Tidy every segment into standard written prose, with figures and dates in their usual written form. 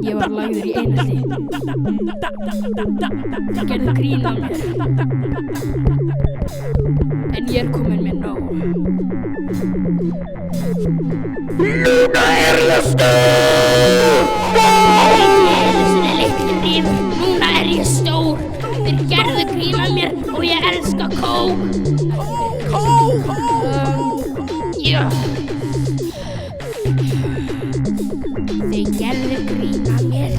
Ég var lagður í einelti. Gerðu grín að mér. En ég komin mér nóg. Núna ég stór! Núna ég stór. Þeir gerðu grín að mér og ég elska kók. Þeir gerðu grín að mér.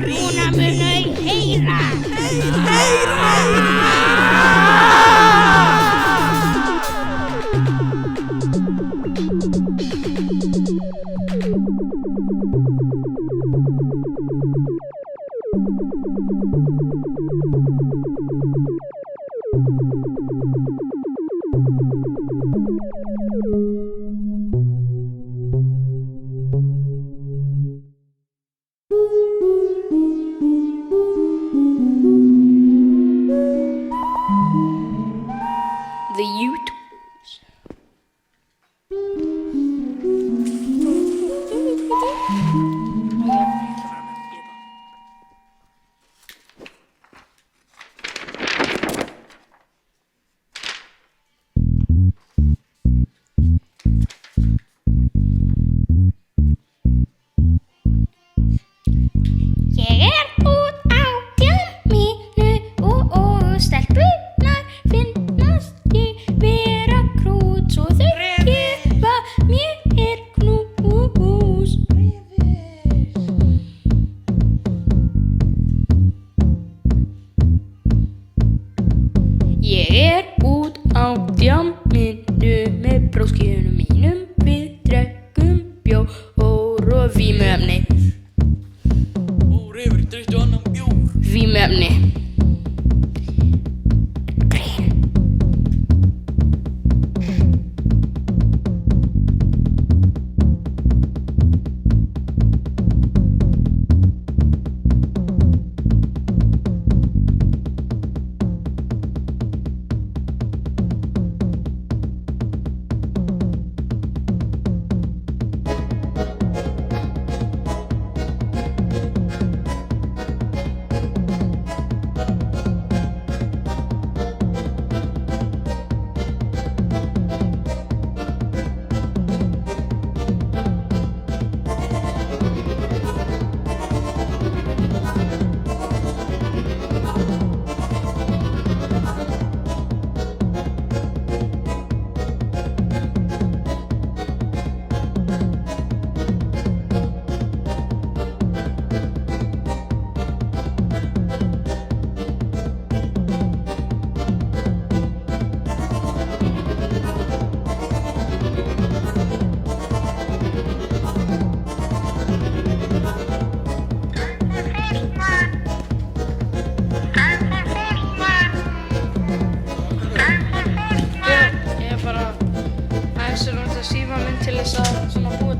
Núna mun þau heyra. The YouTubers. Ég út á djamminu og stelpurnar finnast ég vera krút svo þau gefa mér knús. Ég út á djamminu með bróskinu mínum, við drekkum bjór og vímuefni. Vímuefni. Ég er bara aðeins að nota símann minn til þess að búa